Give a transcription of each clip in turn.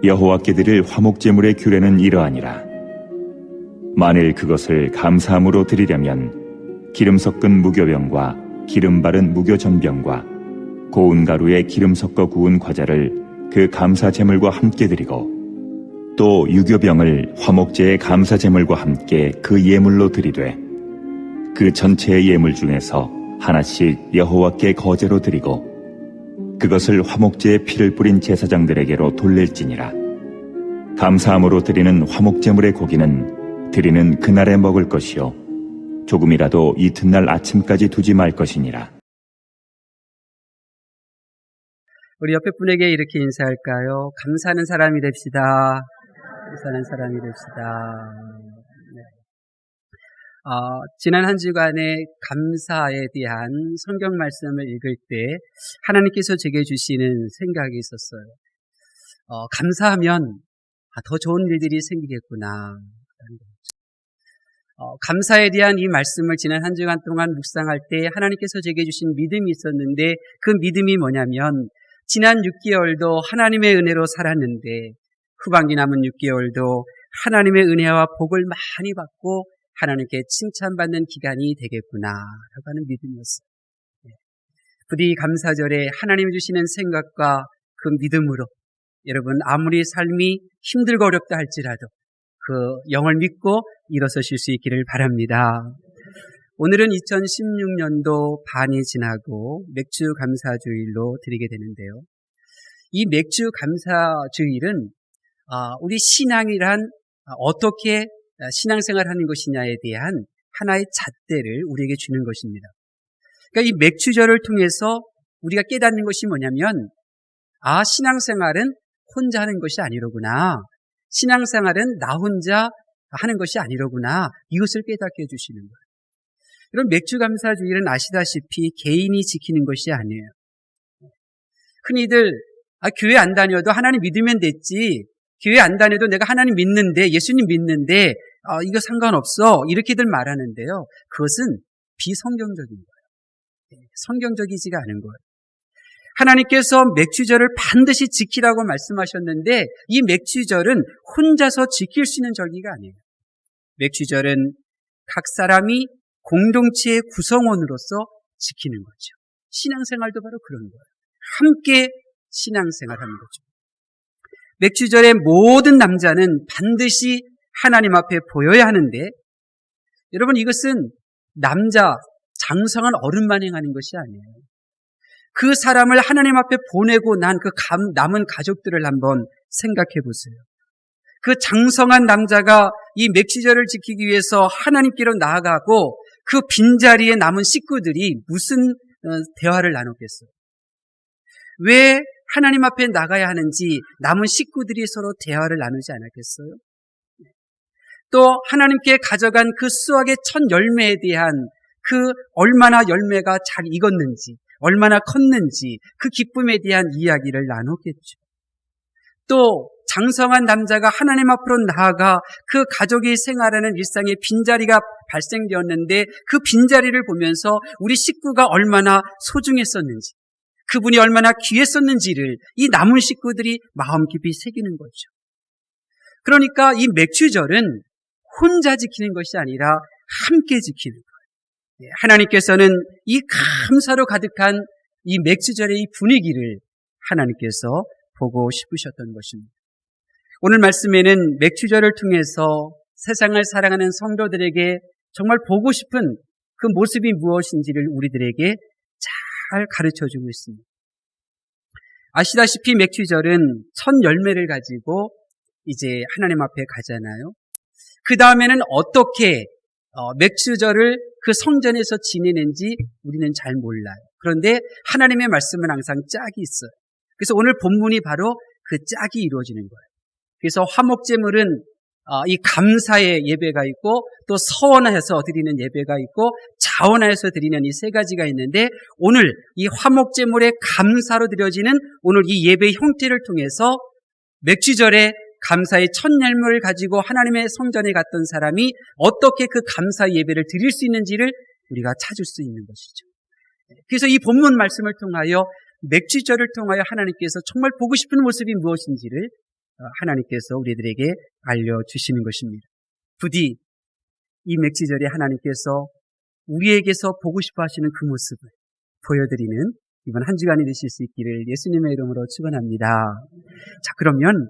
여호와께 드릴 화목제물의 규례는 이러하니라. 만일 그것을 감사함으로 드리려면 기름 섞은 무교병과 기름 바른 무교전병과 고운 가루에 기름 섞어 구운 과자를 그 감사제물과 함께 드리고 또 유교병을 화목제의 감사제물과 함께 그 예물로 드리되 그 전체의 예물 중에서 하나씩 여호와께 거제로 드리고 그것을 화목제의 피를 뿌린 제사장들에게로 돌릴지니라. 감사함으로 드리는 화목제물의 고기는 드리는 그날에 먹을 것이요 조금이라도 이튿날 아침까지 두지 말 것이니라. 우리 옆에 분에게 이렇게 인사할까요? 감사하는 사람이 됩시다. 감사하는 사람이 됩시다. 네. 지난 한 주간의 감사에 대한 성경 말씀을 읽을 때 하나님께서 제게 주시는 생각이 있었어요. 감사하면 더 좋은 일들이 생기겠구나. 감사에 대한 이 말씀을 지난 한 주간 동안 묵상할 때 하나님께서 제게 주신 믿음이 있었는데 그 믿음이 뭐냐면 지난 6개월도 하나님의 은혜로 살았는데 후반기 남은 6개월도 하나님의 은혜와 복을 많이 받고 하나님께 칭찬받는 기간이 되겠구나라고 하는 믿음이었어요. 부디 감사절에 하나님이 주시는 생각과 그 믿음으로 여러분 아무리 삶이 힘들고 어렵다 할지라도 그 영을 믿고 일어서실 수 있기를 바랍니다. 오늘은 2016년도 반이 지나고 맥주 감사주일로 드리게 되는데요. 이 맥주 감사주일은 우리 신앙이란 어떻게 신앙생활하는 것이냐에 대한 하나의 잣대를 우리에게 주는 것입니다. 그러니까 이 맥주절을 통해서 우리가 깨닫는 것이 뭐냐면 신앙생활은 혼자 하는 것이 아니로구나. 신앙생활은 나 혼자 하는 것이 아니로구나. 이것을 깨닫게 해주시는 거예요. 이런 맥주감사주일은 아시다시피 개인이 지키는 것이 아니에요. 흔히들 교회 안 다녀도 하나님 믿으면 됐지. 교회 안 다녀도 내가 하나님 믿는데 예수님 믿는데 이거 상관없어. 이렇게들 말하는데요. 그것은 비성경적인 거예요. 성경적이지가 않은 거예요. 하나님께서 맥주절을 반드시 지키라고 말씀하셨는데 이 맥주절은 혼자서 지킬 수 있는 절기가 아니에요. 맥주절은 각 사람이 공동체의 구성원으로서 지키는 거죠. 신앙생활도 바로 그런 거예요. 함께 신앙생활하는 거죠. 맥주절의 모든 남자는 반드시 하나님 앞에 보여야 하는데 여러분 이것은 남자, 장성한 어른만 행하는 것이 아니에요. 그 사람을 하나님 앞에 보내고 난 그 남은 가족들을 한번 생각해 보세요. 그 장성한 남자가 이 맥주절을 지키기 위해서 하나님께로 나아가고 그 빈자리에 남은 식구들이 무슨 대화를 나눴겠어요? 왜 하나님 앞에 나가야 하는지 남은 식구들이 서로 대화를 나누지 않았겠어요? 또 하나님께 가져간 그 수확의 첫 열매에 대한 그 얼마나 열매가 잘 익었는지 얼마나 컸는지 그 기쁨에 대한 이야기를 나눴겠죠. 또 장성한 남자가 하나님 앞으로 나아가 그 가족이 생활하는 일상에 빈자리가 발생되었는데 그 빈자리를 보면서 우리 식구가 얼마나 소중했었는지 그분이 얼마나 귀했었는지를 이 남은 식구들이 마음 깊이 새기는 거죠. 그러니까 이 맥주절은 혼자 지키는 것이 아니라 함께 지키는 거예요. 하나님께서는 이 감사로 가득한 이 맥주절의 이 분위기를 하나님께서 보고 싶으셨던 것입니다. 오늘 말씀에는 맥주절을 통해서 세상을 사랑하는 성도들에게 정말 보고 싶은 그 모습이 무엇인지를 우리들에게 잘 가르쳐주고 있습니다. 아시다시피 맥주절은 첫 열매를 가지고 이제 하나님 앞에 가잖아요. 그 다음에는 어떻게 맥주절을 그 성전에서 지내는지 우리는 잘 몰라요. 그런데 하나님의 말씀은 항상 짝이 있어요. 그래서 오늘 본문이 바로 그 짝이 이루어지는 거예요. 그래서 화목제물은 이 감사의 예배가 있고 또 서원하여서 드리는 예배가 있고 자원하여서 드리는 이 세 가지가 있는데 오늘 이 화목제물의 감사로 드려지는 오늘 이 예배의 형태를 통해서 맥주절에 감사의 첫 열매를 가지고 하나님의 성전에 갔던 사람이 어떻게 그 감사 예배를 드릴 수 있는지를 우리가 찾을 수 있는 것이죠. 그래서 이 본문 말씀을 통하여 맥주절을 통하여 하나님께서 정말 보고 싶은 모습이 무엇인지를 하나님께서 우리들에게 알려주시는 것입니다. 부디 이 맥주절에 하나님께서 우리에게서 보고 싶어 하시는 그 모습을 보여드리는 이번 한 주간이 되실 수 있기를 예수님의 이름으로 축원합니다. 자, 그러면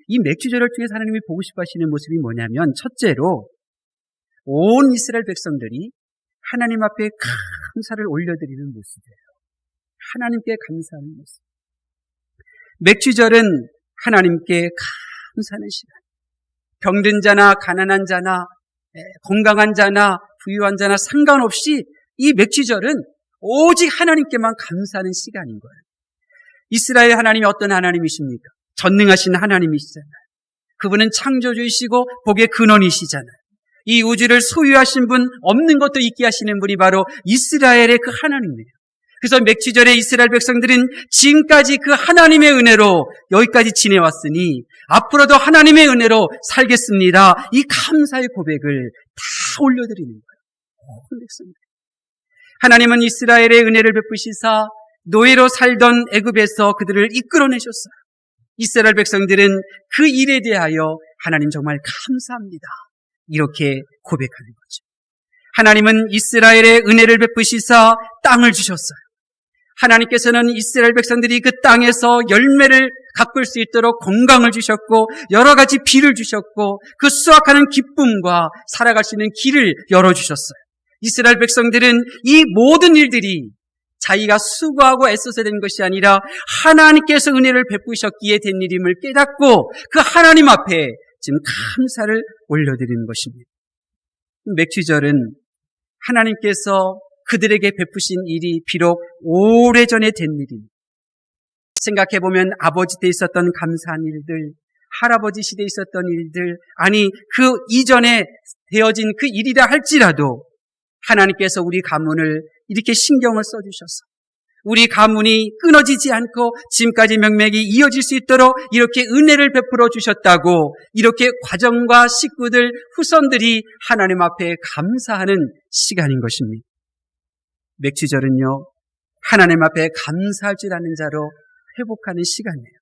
이 맥주절을 통해서 하나님이 보고 싶어 하시는 모습이 뭐냐면, 첫째로 온 이스라엘 백성들이 하나님 앞에 감사를 올려드리는 모습이에요. 하나님께 감사하는 모습. 맥주절은 하나님께 감사하는 시간. 병든 자나 가난한 자나 건강한 자나 부유한 자나 상관없이 이 맥주절은 오직 하나님께만 감사하는 시간인 거예요. 이스라엘 하나님이 어떤 하나님이십니까? 전능하신 하나님이시잖아요. 그분은 창조주이시고 복의 근원이시잖아요. 이 우주를 소유하신 분, 없는 것도 있게 하시는 분이 바로 이스라엘의 그 하나님이에요. 그래서 맥주절에 이스라엘 백성들은 지금까지 그 하나님의 은혜로 여기까지 지내왔으니 앞으로도 하나님의 은혜로 살겠습니다. 이 감사의 고백을 다 올려드리는 거예요. 온 백성들. 하나님은 이스라엘의 은혜를 베푸시사 노예로 살던 애굽에서 그들을 이끌어내셨어요. 이스라엘 백성들은 그 일에 대하여 하나님 정말 감사합니다. 이렇게 고백하는 거죠. 하나님은 이스라엘의 은혜를 베푸시사 땅을 주셨어요. 하나님께서는 이스라엘 백성들이 그 땅에서 열매를 가꿀 수 있도록 건강을 주셨고 여러 가지 비를 주셨고 그 수확하는 기쁨과 살아갈 수 있는 길을 열어주셨어요. 이스라엘 백성들은 이 모든 일들이 자기가 수고하고 애써서 된 것이 아니라 하나님께서 은혜를 베푸셨기에 된 일임을 깨닫고 그 하나님 앞에 지금 감사를 올려드리는 것입니다. 맥주절은 하나님께서 그들에게 베푸신 일이 비록 오래전에 된 일입니다. 생각해보면 아버지 때 있었던 감사한 일들, 할아버지 시대에 있었던 일들, 아니 그 이전에 되어진 그 일이라 할지라도 하나님께서 우리 가문을 이렇게 신경을 써주셔서 우리 가문이 끊어지지 않고 지금까지 명맥이 이어질 수 있도록 이렇게 은혜를 베풀어 주셨다고 이렇게 가정과 식구들, 후손들이 하나님 앞에 감사하는 시간인 것입니다. 맥주절은요, 하나님 앞에 감사할 줄 아는 자로 회복하는 시간이에요.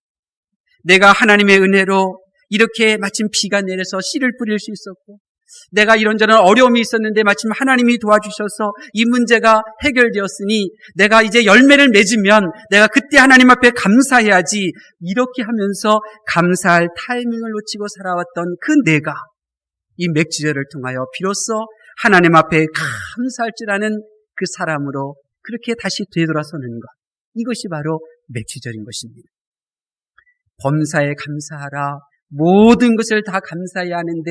내가 하나님의 은혜로 이렇게 마침 비가 내려서 씨를 뿌릴 수 있었고 내가 이런저런 어려움이 있었는데 마침 하나님이 도와주셔서 이 문제가 해결되었으니 내가 이제 열매를 맺으면 내가 그때 하나님 앞에 감사해야지, 이렇게 하면서 감사할 타이밍을 놓치고 살아왔던 그 내가 이 맥주절을 통하여 비로소 하나님 앞에 감사할 줄 아는 그 사람으로 그렇게 다시 되돌아서는 것, 이것이 바로 맥주절인 것입니다. 범사에 감사하라, 모든 것을 다 감사해야 하는데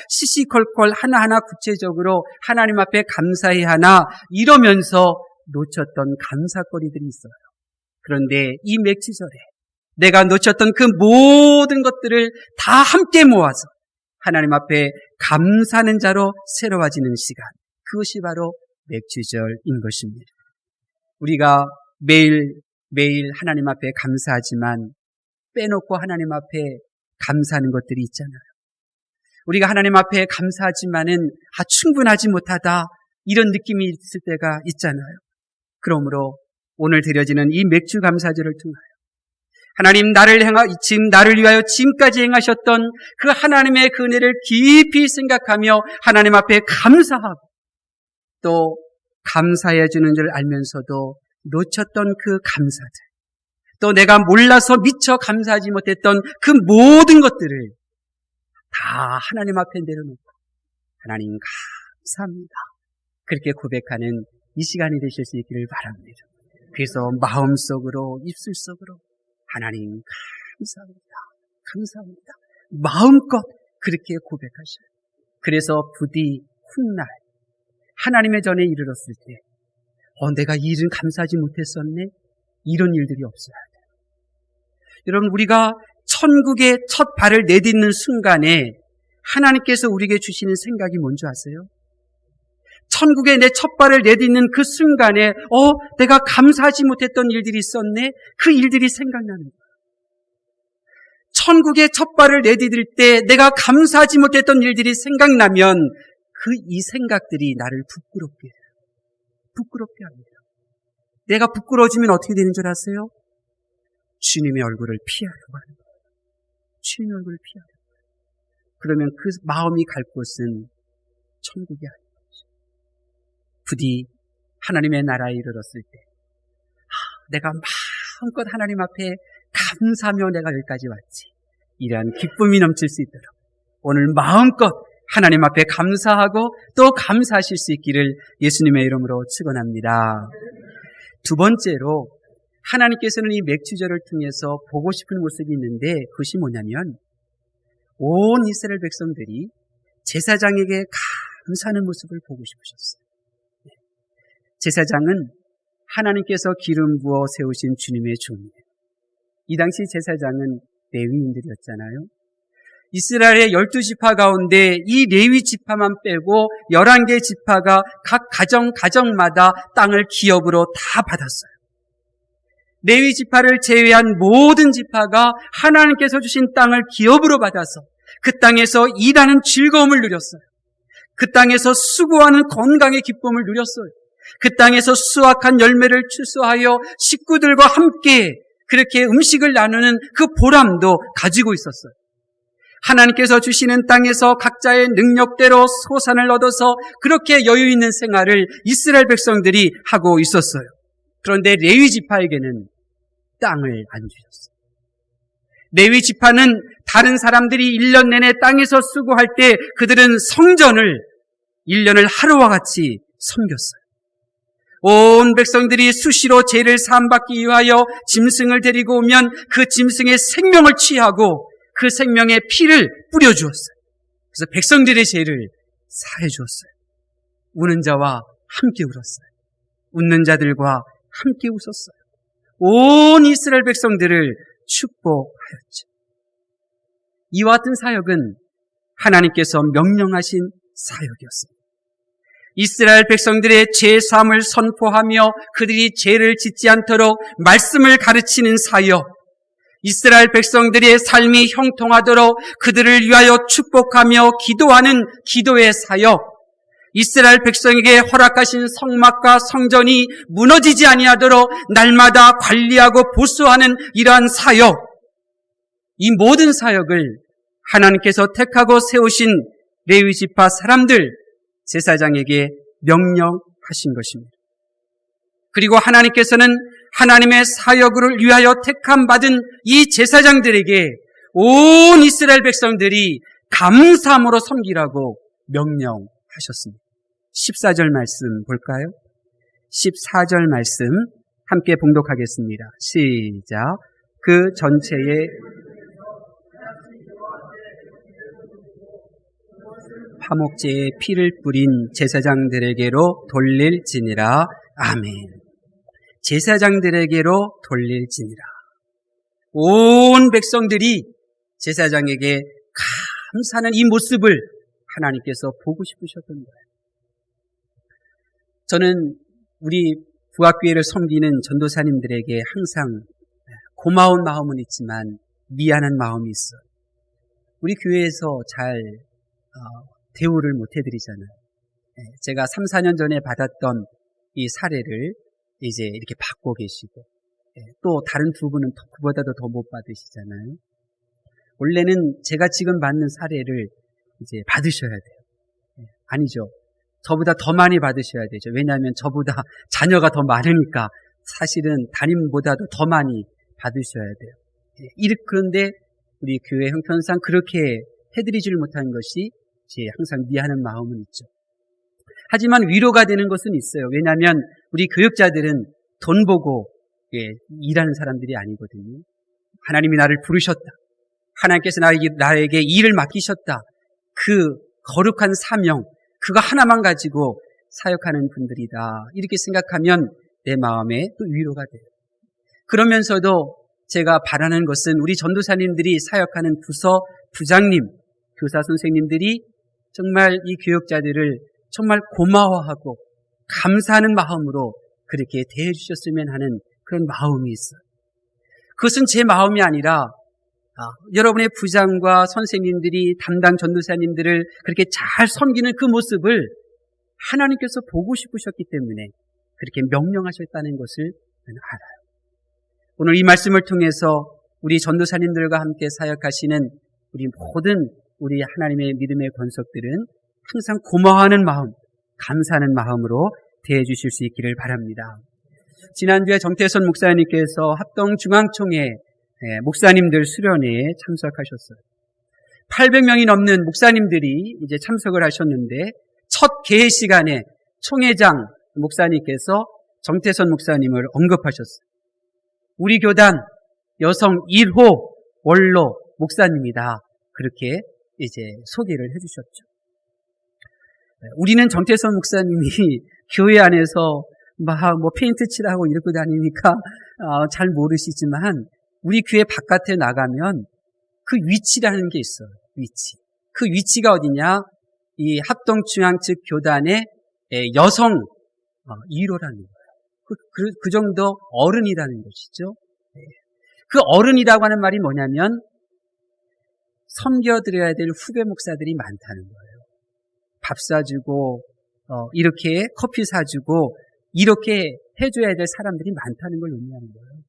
시시콜콜 하나하나 구체적으로 하나님 앞에 감사해야 하나 이러면서 놓쳤던 감사거리들이 있어요. 그런데 이 맥주절에 내가 놓쳤던 그 모든 것들을 다 함께 모아서 하나님 앞에 감사하는 자로 새로워지는 시간, 그것이 바로 맥주절인 것입니다. 우리가 매일 하나님 앞에 감사하지만 빼놓고 하나님 앞에 감사하는 것들이 있잖아요. 우리가 하나님 앞에 감사하지만은 충분하지 못하다, 이런 느낌이 있을 때가 있잖아요. 그러므로 오늘 드려지는 이 맥주 감사절을 통하여 하나님 지금 나를 위하여 지금까지 행하셨던 그 하나님의 그 은혜를 깊이 생각하며 하나님 앞에 감사하고 또 감사해 주는 줄 알면서도 놓쳤던 그 감사들, 또 내가 몰라서 미처 감사하지 못했던 그 모든 것들을 다 하나님 앞에 내려놓고 하나님 감사합니다, 그렇게 고백하는 이 시간이 되실 수 있기를 바랍니다. 그래서 마음속으로, 입술속으로 하나님 감사합니다 마음껏 그렇게 고백하셔요. 그래서 부디 훗날 하나님의 전에 이르렀을 때 내가 이 일은 감사하지 못했었네, 이런 일들이 없어야 돼요. 여러분, 우리가 천국에 첫 발을 내딛는 순간에 하나님께서 우리에게 주시는 생각이 뭔지 아세요? 천국에 내 첫 발을 내딛는 그 순간에 내가 감사하지 못했던 일들이 있었네, 그 일들이 생각나는 거예요. 천국에 첫 발을 내디딜 때 내가 감사하지 못했던 일들이 생각나면 이 생각들이 나를 부끄럽게 합니다. 내가 부끄러워지면 어떻게 되는 줄 아세요? 주님의 얼굴을 피하려고 하는 거예요. 주님의 얼굴을 피하려고. 그러면 그 마음이 갈 곳은 천국이 아닌 거죠. 부디 하나님의 나라에 이르렀을 때 내가 마음껏 하나님 앞에 감사하며 내가 여기까지 왔지. 이러한 기쁨이 넘칠 수 있도록 오늘 마음껏 하나님 앞에 감사하고 또 감사하실 수 있기를 예수님의 이름으로 축원합니다. 두 번째로 하나님께서는 이 맥주절을 통해서 보고 싶은 모습이 있는데 그것이 뭐냐면 온 이스라엘 백성들이 제사장에게 감사하는 모습을 보고 싶으셨어요. 제사장은 하나님께서 기름 부어 세우신 주님의 종이에요. 이 당시 제사장은 레위인들이었잖아요. 이스라엘의 12지파 가운데 이 레위 지파만 빼고 11개 지파가 각 가정마다 땅을 기업으로 다 받았어요. 레위 지파를 제외한 모든 지파가 하나님께서 주신 땅을 기업으로 받아서 그 땅에서 일하는 즐거움을 누렸어요. 그 땅에서 수고하는 건강의 기쁨을 누렸어요. 그 땅에서 수확한 열매를 추수하여 식구들과 함께 그렇게 음식을 나누는 그 보람도 가지고 있었어요. 하나님께서 주시는 땅에서 각자의 능력대로 소산을 얻어서 그렇게 여유 있는 생활을 이스라엘 백성들이 하고 있었어요. 그런데 레위 지파에게는 땅을 안 주셨어요. 레위 지파는 다른 사람들이 1년 내내 땅에서 수고할 때 그들은 성전을 1년을 하루와 같이 섬겼어요. 온 백성들이 수시로 죄를 사함받기 위하여 짐승을 데리고 오면 그 짐승의 생명을 취하고 그 생명의 피를 뿌려주었어요. 그래서 백성들의 죄를 사해 주었어요. 우는 자와 함께 울었어요. 웃는 자들과 함께 웃었어요. 온 이스라엘 백성들을 축복하였죠. 이와 같은 사역은 하나님께서 명령하신 사역이었습니다. 이스라엘 백성들의 죄사함을 선포하며 그들이 죄를 짓지 않도록 말씀을 가르치는 사역, 이스라엘 백성들의 삶이 형통하도록 그들을 위하여 축복하며 기도하는 기도의 사역, 이스라엘 백성에게 허락하신 성막과 성전이 무너지지 아니하도록 날마다 관리하고 보수하는 이러한 사역, 이 모든 사역을 하나님께서 택하고 세우신 레위 지파 사람들, 제사장에게 명령하신 것입니다. 그리고 하나님께서는 하나님의 사역을 위하여 택함 받은 이 제사장들에게 온 이스라엘 백성들이 감사함으로 섬기라고 명령하셨습니다. 14절 말씀 볼까요? 14절 말씀 함께 봉독하겠습니다. 시작. 그 전체에 화목제에 피를 뿌린 제사장들에게로 돌릴지니라. 아멘. 제사장들에게로 돌릴지니라. 온 백성들이 제사장에게 감사하는 이 모습을 하나님께서 보고 싶으셨던 거예요. 저는 우리 부학교회를 섬기는 전도사님들에게 항상 고마운 마음은 있지만 미안한 마음이 있어요. 우리 교회에서 잘 대우를 못 해드리잖아요. 제가 3, 4년 전에 받았던 이 사례를 이제 이렇게 받고 계시고, 또 다른 두 분은 그보다도 더 못 받으시잖아요. 원래는 제가 지금 받는 사례를 이제 받으셔야 돼요. 아니죠. 저보다 더 많이 받으셔야 되죠. 왜냐하면 저보다 자녀가 더 많으니까 사실은 담임보다도 더 많이 받으셔야 돼요. 그런데 우리 교회 형편상 그렇게 해드리지를 못한 것이 제 항상 미안한 마음은 있죠. 하지만 위로가 되는 것은 있어요. 왜냐하면 우리 교육자들은 돈 보고 일하는 사람들이 아니거든요. 하나님이 나를 부르셨다. 하나님께서 나에게 일을 맡기셨다. 그 거룩한 사명, 그거 하나만 가지고 사역하는 분들이다. 이렇게 생각하면 내 마음에 또 위로가 돼요. 그러면서도 제가 바라는 것은 우리 전도사님들이 사역하는 부서 부장님, 교사 선생님들이 정말 이 교육자들을 정말 고마워하고 감사하는 마음으로 그렇게 대해 주셨으면 하는 그런 마음이 있어요. 그것은 제 마음이 아니라 여러분의 부장과 선생님들이 담당 전도사님들을 그렇게 잘 섬기는 그 모습을 하나님께서 보고 싶으셨기 때문에 그렇게 명령하셨다는 것을 알아요. 오늘 이 말씀을 통해서 우리 전도사님들과 함께 사역하시는 우리 모든 우리 하나님의 믿음의 권속들은 항상 고마워하는 마음, 감사하는 마음으로 대해주실 수 있기를 바랍니다. 지난주에 정태선 목사님께서 합동중앙총회 목사님들 수련회에 참석하셨어요. 800명이 넘는 목사님들이 이제 참석을 하셨는데 첫 개회 시간에 총회장 목사님께서 정태선 목사님을 언급하셨어요. 우리 교단 여성 1호 원로 목사님이다. 그렇게 이제 소개를 해주셨죠. 우리는 정태선 목사님이 교회 안에서 막 페인트 칠하고 이러고 다니니까 잘 모르시지만 우리 교회 바깥에 나가면 그 위치라는 게 있어요. 위치. 그 위치가 어디냐? 이 합동중앙 측 교단의 여성 1호라는 거예요. 그 정도 어른이라는 것이죠. 그 어른이라고 하는 말이 뭐냐면 섬겨드려야 될 후배 목사들이 많다는 거예요. 밥 사주고 이렇게 커피 사주고 이렇게 해줘야 될 사람들이 많다는 걸 의미하는 거예요.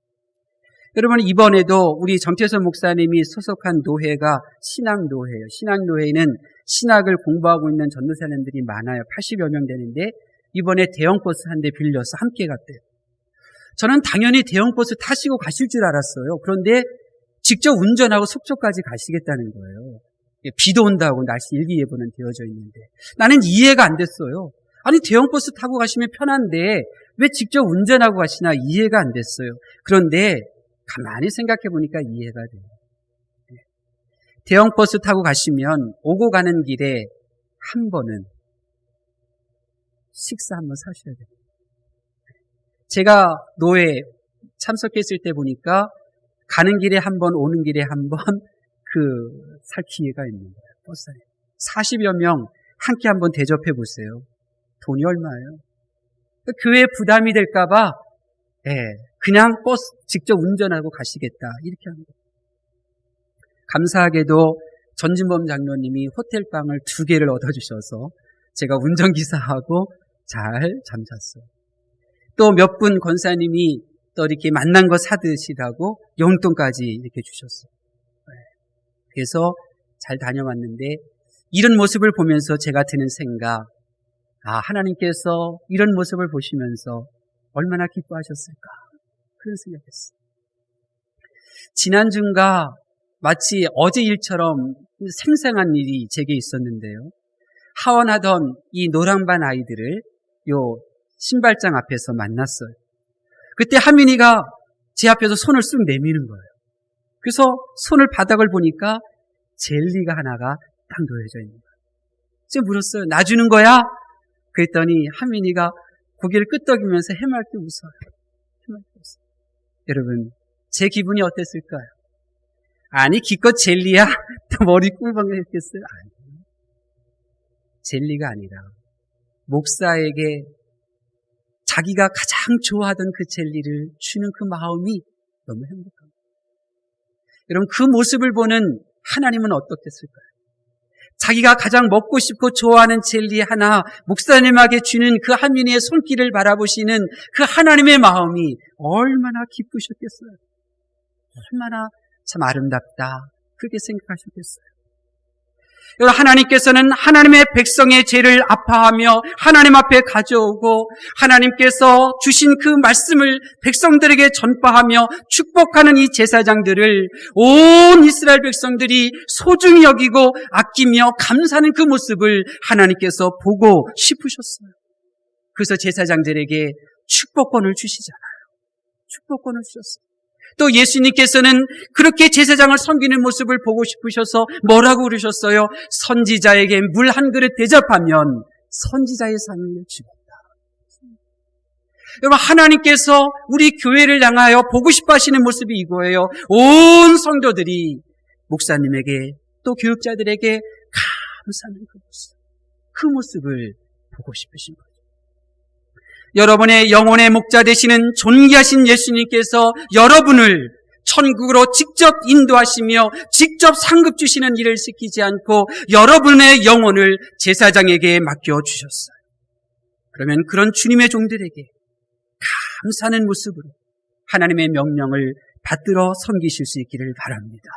여러분, 이번에도 우리 정태선 목사님이 소속한 노회가 신학노회예요. 신학노회는 신학을 공부하고 있는 전도사님들이 많아요. 80여 명 되는데 이번에 대형버스 한 대 빌려서 함께 갔대요. 저는 당연히 대형버스 타시고 가실 줄 알았어요. 그런데 직접 운전하고 속초까지 가시겠다는 거예요. 비도 온다고 날씨 일기예보는 되어져 있는데 나는 이해가 안 됐어요. 아니, 대형버스 타고 가시면 편한데 왜 직접 운전하고 가시나 이해가 안 됐어요. 그런데 가만히 생각해 보니까 이해가 돼요. 대형버스 타고 가시면 오고 가는 길에 한 번은 식사 한번 사셔야 돼요. 제가 노회 참석했을 때 보니까 가는 길에 한 번, 오는 길에 한 번 살 기회가 있는 거예요. 버스 안에 40여 명 함께 한번 대접해 보세요. 돈이 얼마예요? 교회에 부담이 될까봐 그냥 버스 직접 운전하고 가시겠다 이렇게 합니다. 감사하게도 전진범 장로님이 호텔방을 2개를 얻어주셔서 제가 운전기사하고 잘 잠잤어요. 또 몇 분 권사님이 또 이렇게 만난 거 사드시라고 용돈까지 이렇게 주셨어요. 그래서 잘 다녀왔는데 이런 모습을 보면서 제가 드는 생각, 하나님께서 이런 모습을 보시면서 얼마나 기뻐하셨을까 그런 생각했어요. 지난주인가 마치 어제 일처럼 생생한 일이 제게 있었는데요. 하원하던 이 노랑반 아이들을 요 신발장 앞에서 만났어요. 그때 하민이가 제 앞에서 손을 쓱 내미는 거예요. 그래서 손을 바닥을 보니까 젤리가 하나가 딱 놓여져 있는 거예요. 제가 물었어요. 나 주는 거야? 그랬더니 하민이가 고개를 끄덕이면서 해맑게 웃어요. 해맑게 웃어요. 여러분, 제 기분이 어땠을까요? 아니, 기껏 젤리야? 또 머리 꿀벙했겠어요? 아니에요. 젤리가 아니라 목사에게 자기가 가장 좋아하던 그 젤리를 주는 그 마음이 너무 행복합니다. 여러분, 그 모습을 보는 하나님은 어떻겠을까요? 자기가 가장 먹고 싶고 좋아하는 젤리 하나 목사님에게 주는 그 하민이의 손길을 바라보시는 그 하나님의 마음이 얼마나 기쁘셨겠어요. 얼마나 참 아름답다 그렇게 생각하셨겠어요. 여러분, 하나님께서는 하나님의 백성의 죄를 아파하며 하나님 앞에 가져오고 하나님께서 주신 그 말씀을 백성들에게 전파하며 축복하는 이 제사장들을 온 이스라엘 백성들이 소중히 여기고 아끼며 감사하는 그 모습을 하나님께서 보고 싶으셨어요. 그래서 제사장들에게 축복권을 주시잖아요. 축복권을 주셨어요. 또 예수님께서는 그렇게 제사장을 섬기는 모습을 보고 싶으셔서 뭐라고 그러셨어요? 선지자에게 물 한 그릇 대접하면 선지자의 상을 주겠다. 여러분, 하나님께서 우리 교회를 향하여 보고 싶어 하시는 모습이 이거예요. 온 성도들이 목사님에게 또 교육자들에게 감사하는 그 모습을 보고 싶으신 거예요. 여러분의 영혼의 목자 되시는 존귀하신 예수님께서 여러분을 천국으로 직접 인도하시며 직접 상급 주시는 일을 시키지 않고 여러분의 영혼을 제사장에게 맡겨주셨어요. 그러면 그런 주님의 종들에게 감사하는 모습으로 하나님의 명령을 받들어 섬기실 수 있기를 바랍니다.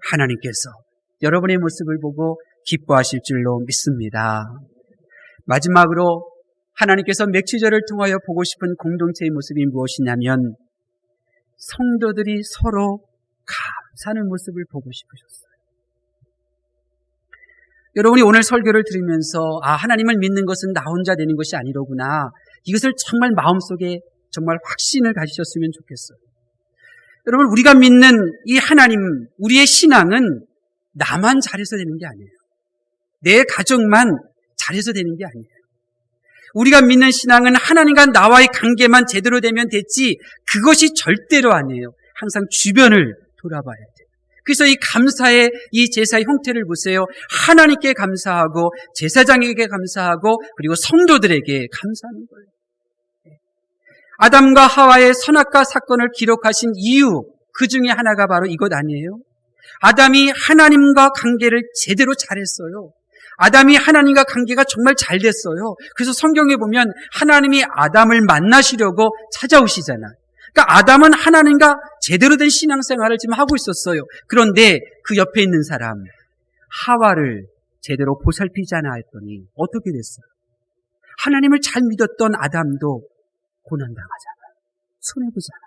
하나님께서 여러분의 모습을 보고 기뻐하실 줄로 믿습니다. 마지막으로 하나님께서 맥주절을 통하여 보고 싶은 공동체의 모습이 무엇이냐면 성도들이 서로 감사하는 모습을 보고 싶으셨어요. 여러분이 오늘 설교를 들으면서 하나님을 믿는 것은 나 혼자 되는 것이 아니로구나. 이것을 정말 마음속에 정말 확신을 가지셨으면 좋겠어요. 여러분, 우리가 믿는 이 하나님, 우리의 신앙은 나만 잘해서 되는 게 아니에요. 내 가족만 잘해서 되는 게 아니에요. 우리가 믿는 신앙은 하나님과 나와의 관계만 제대로 되면 됐지 그것이 절대로 아니에요. 항상 주변을 돌아봐야 돼요. 그래서 이 감사의 이 제사의 형태를 보세요. 하나님께 감사하고 제사장에게 감사하고 그리고 성도들에게 감사하는 거예요. 아담과 하와의 선악과 사건을 기록하신 이유 그 중에 하나가 바로 이것 아니에요? 아담이 하나님과 관계를 제대로 잘했어요. 아담이 하나님과 관계가 정말 잘 됐어요. 그래서 성경에 보면 하나님이 아담을 만나시려고 찾아오시잖아요. 그러니까 아담은 하나님과 제대로 된 신앙생활을 지금 하고 있었어요. 그런데 그 옆에 있는 사람 하와를 제대로 보살피지 않아 했더니 어떻게 됐어요? 하나님을 잘 믿었던 아담도 고난당하잖아요. 손해보잖아요.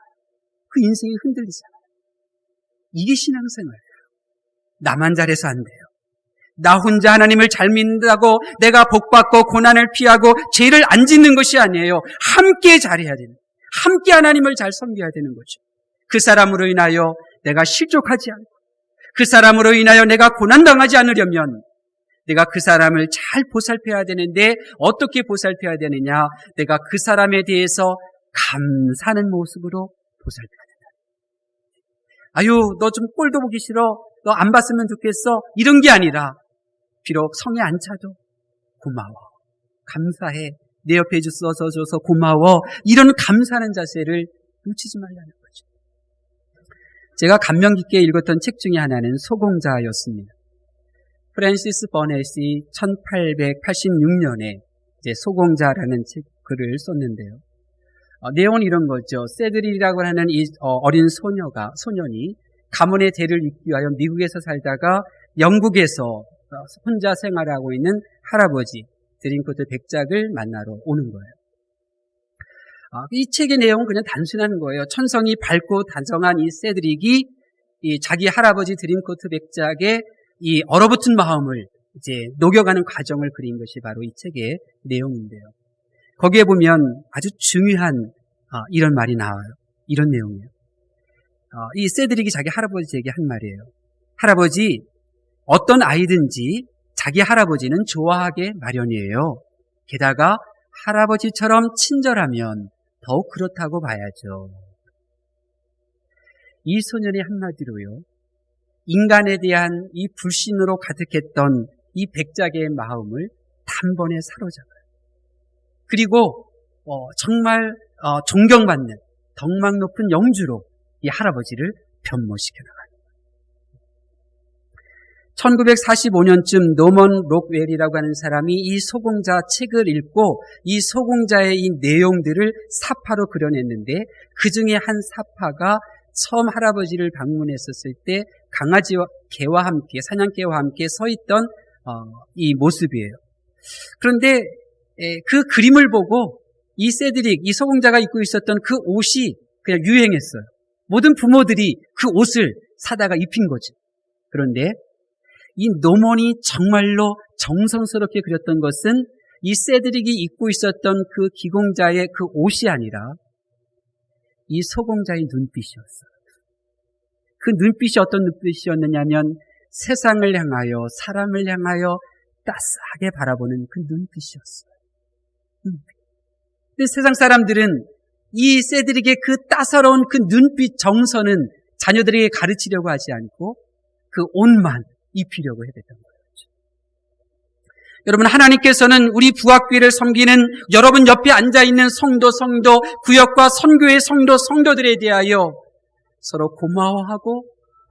그 인생이 흔들리잖아요. 이게 신앙생활이에요. 나만 잘해서 안 돼요. 나 혼자 하나님을 잘 믿는다고 내가 복받고 고난을 피하고 죄를 안 짓는 것이 아니에요. 함께 잘해야 되는, 함께 하나님을 잘 섬겨야 되는 거죠. 그 사람으로 인하여 내가 실족하지 않고 그 사람으로 인하여 내가 고난당하지 않으려면 내가 그 사람을 잘 보살펴야 되는데 어떻게 보살펴야 되느냐? 내가 그 사람에 대해서 감사하는 모습으로 보살펴야 된다. 아유, 너 좀 꼴도 보기 싫어. 너 안 봤으면 좋겠어. 이런 게 아니라 비록 성에 안 차도 고마워. 감사해. 내 옆에 있어줘서 고마워. 이런 감사하는 자세를 놓치지 말라는 거죠. 제가 감명 깊게 읽었던 책 중에 하나는 소공자였습니다. 프랜시스 버넷이 1886년에 이제 소공자라는 글을 썼는데요. 내용은 이런 거죠. 세드릴이라고 하는 이 어린 소년이 가문의 대를 잇기 위하여 미국에서 살다가 영국에서 혼자 생활하고 있는 할아버지 드림코트 백작을 만나러 오는 거예요. 이 책의 내용은 그냥 단순한 거예요. 천성이 밝고 다정한 이 세드릭이 이 자기 할아버지 드림코트 백작의 이 얼어붙은 마음을 이제 녹여가는 과정을 그린 것이 바로 이 책의 내용인데요. 거기에 보면 아주 중요한 이런 말이 나와요. 이런 내용이에요. 이 세드릭이 자기 할아버지에게 한 말이에요. 할아버지, 어떤 아이든지 자기 할아버지는 좋아하게 마련이에요. 게다가 할아버지처럼 친절하면 더욱 그렇다고 봐야죠. 이 소년의 한마디로요. 인간에 대한 이 불신으로 가득했던 이 백작의 마음을 단번에 사로잡아요. 그리고 정말 존경받는 덕망 높은 영주로 이 할아버지를 변모시켜 나가요. 1945년쯤 노먼 록웰이라고 하는 사람이 이 소공자 책을 읽고 이 소공자의 이 내용들을 사파로 그려냈는데 그 중에 한 사파가 처음 할아버지를 방문했었을 때 강아지와 개와 함께 사냥개와 함께 서 있던 이 모습이에요. 그런데 그 그림을 보고 이 세드릭, 이 소공자가 입고 있었던 그 옷이 그냥 유행했어요. 모든 부모들이 그 옷을 사다가 입힌 거죠. 그런데 이 노먼이 정말로 정성스럽게 그렸던 것은 이 세드릭이 입고 있었던 그 기공자의 그 옷이 아니라 이 소공자의 눈빛이었어요. 그 눈빛이 어떤 눈빛이었느냐면 세상을 향하여 사람을 향하여 따스하게 바라보는 그 눈빛이었어요. 근데 세상 사람들은 이 세드릭의 그 따사로운 그 눈빛 정서는 자녀들에게 가르치려고 하지 않고 그 옷만 입히려고 해댔던 거죠. 여러분, 하나님께서는 우리 부학교회를 섬기는 여러분 옆에 앉아있는 성도, 구역과 선교의 성도들에 대하여 서로 고마워하고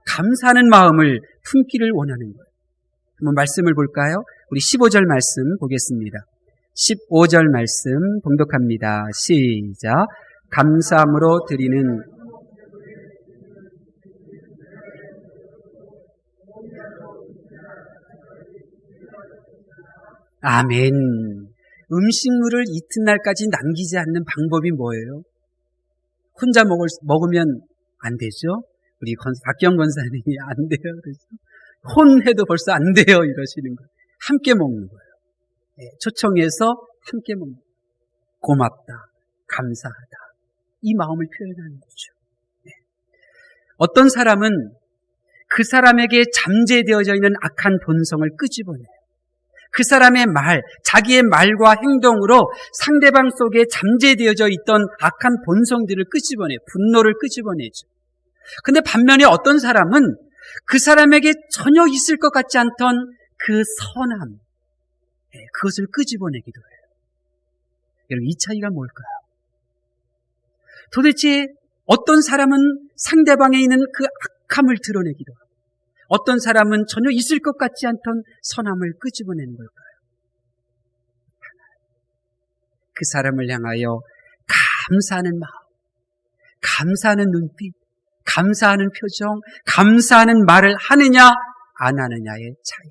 감사하는 마음을 품기를 원하는 거예요. 한번 말씀을 볼까요? 우리 15절 말씀 보겠습니다. 15절 말씀 봉독합니다. 시작. 감사함으로 드리는 아멘. 음식물을 이튿날까지 남기지 않는 방법이 뭐예요? 혼자 먹으면 안 되죠? 우리 박경 권사님이 안 돼요. 그래서 혼해도 벌써 안 돼요. 이러시는 거예요. 함께 먹는 거예요. 네, 초청해서 함께 먹는 거예요. 고맙다. 감사하다. 이 마음을 표현하는 거죠. 네. 어떤 사람은 그 사람에게 잠재되어져 있는 악한 본성을 끄집어내요. 그 사람의 말, 자기의 말과 행동으로 상대방 속에 잠재되어져 있던 악한 본성들을 끄집어내요. 분노를 끄집어내죠. 근데 반면에 어떤 사람은 그 사람에게 전혀 있을 것 같지 않던 그 선함, 그것을 끄집어내기도 해요. 여러분, 이 차이가 뭘까요? 도대체 어떤 사람은 상대방에 있는 그 악함을 드러내기도 하고 어떤 사람은 전혀 있을 것 같지 않던 선함을 끄집어내는 걸까요? 그 사람을 향하여 감사하는 마음, 감사하는 눈빛, 감사하는 표정, 감사하는 말을 하느냐 안 하느냐의 차이.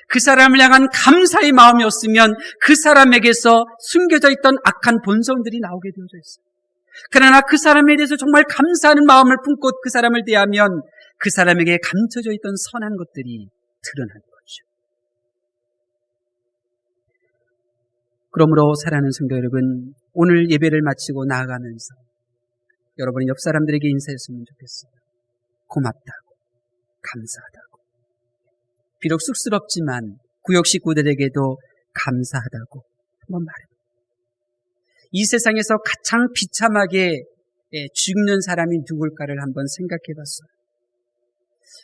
그 사람을 향한 감사의 마음이 없으면 그 사람에게서 숨겨져 있던 악한 본성들이 나오게 되어져 있어요. 그러나 그 사람에 대해서 정말 감사하는 마음을 품고 그 사람을 대하면 그 사람에게 감춰져 있던 선한 것들이 드러나는 거죠. 그러므로 사랑하는 성도 여러분, 오늘 예배를 마치고 나아가면서 여러분이 옆 사람들에게 인사했으면 좋겠어요. 고맙다고, 감사하다고. 비록 쑥스럽지만 구역 식구들에게도 감사하다고 한번 말해요. 이 세상에서 가장 비참하게 죽는 사람이 누굴까를 한번 생각해 봤어요.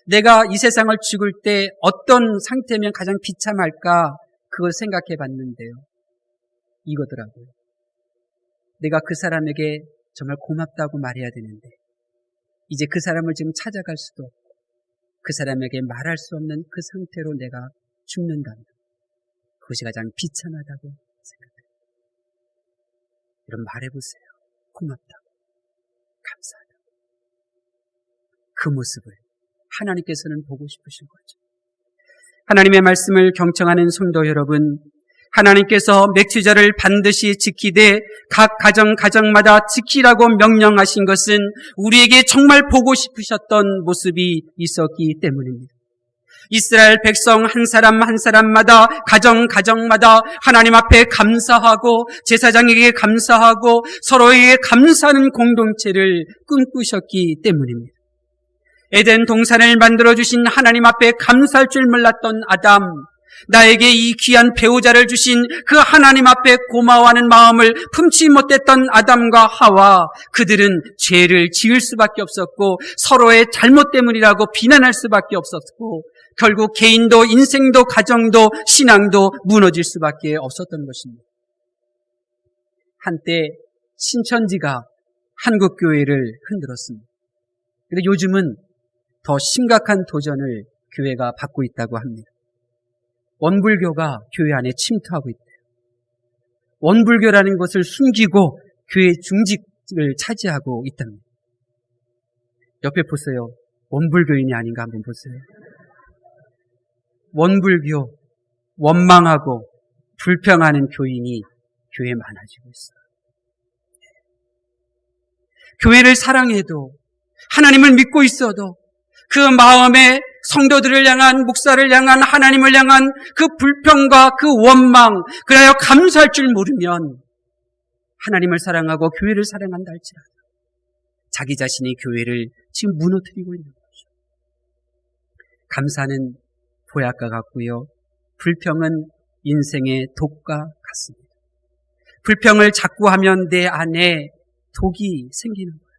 내가 이 세상을 죽을 때 어떤 상태면 가장 비참할까 그걸 생각해 봤는데요. 이거더라고요. 내가 그 사람에게 정말 고맙다고 말해야 되는데 이제 그 사람을 지금 찾아갈 수도 없고 그 사람에게 말할 수 없는 그 상태로 내가 죽는다면 그것이 가장 비참하다고 생각해요. 여러분 말해보세요. 고맙다고, 감사하다고. 그 모습을 하나님께서는 보고 싶으신 거죠. 하나님의 말씀을 경청하는 성도 여러분, 하나님께서 맥주절을 반드시 지키되 각 가정마다 지키라고 명령하신 것은 우리에게 정말 보고 싶으셨던 모습이 있었기 때문입니다. 이스라엘 백성 한 사람 한 사람마다 가정마다 하나님 앞에 감사하고 제사장에게 감사하고 서로에게 감사하는 공동체를 꿈꾸셨기 때문입니다. 에덴 동산을 만들어주신 하나님 앞에 감사할 줄 몰랐던 아담, 나에게 이 귀한 배우자를 주신 그 하나님 앞에 고마워하는 마음을 품지 못했던 아담과 하와, 그들은 죄를 지을 수밖에 없었고 서로의 잘못 때문이라고 비난할 수밖에 없었고 결국 개인도 인생도 가정도 신앙도 무너질 수밖에 없었던 것입니다. 한때 신천지가 한국교회를 흔들었습니다. 그런데 요즘은 더 심각한 도전을 교회가 받고 있다고 합니다. 원불교가 교회 안에 침투하고 있대요. 원불교라는 것을 숨기고 교회 중직을 차지하고 있답니다. 옆에 보세요. 원불교인이 아닌가 한번 보세요. 원불교, 원망하고 불평하는 교인이 교회에 많아지고 있어요. 교회를 사랑해도 하나님을 믿고 있어도 그 마음에 성도들을 향한, 목사를 향한, 하나님을 향한 그 불평과 그 원망, 그래야 감사할 줄 모르면 하나님을 사랑하고 교회를 사랑한다 할지라도 자기 자신이 교회를 지금 무너뜨리고 있는 거죠. 감사는 보약과 같고요. 불평은 인생의 독과 같습니다. 불평을 자꾸 하면 내 안에 독이 생기는 거예요.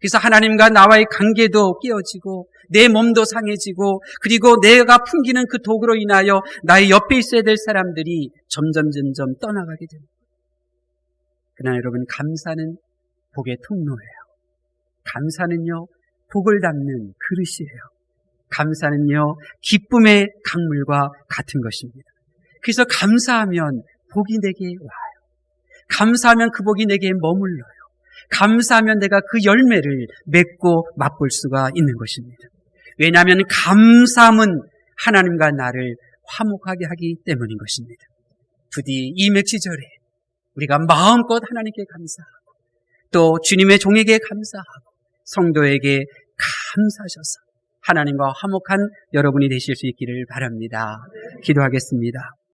그래서 하나님과 나와의 관계도 깨어지고 내 몸도 상해지고 그리고 내가 풍기는 그 독으로 인하여 나의 옆에 있어야 될 사람들이 점점 떠나가게 됩니다. 그러나 여러분, 감사는 복의 통로예요. 감사는요, 복을 담는 그릇이에요. 감사는요, 기쁨의 강물과 같은 것입니다. 그래서 감사하면 복이 내게 와요. 감사하면 그 복이 내게 머물러요. 감사하면 내가 그 열매를 맺고 맛볼 수가 있는 것입니다. 왜냐하면 감사함은 하나님과 나를 화목하게 하기 때문인 것입니다. 부디 이 맥시절에 우리가 마음껏 하나님께 감사하고 또 주님의 종에게 감사하고 성도에게 감사하셔서 하나님과 화목한 여러분이 되실 수 있기를 바랍니다. 기도하겠습니다.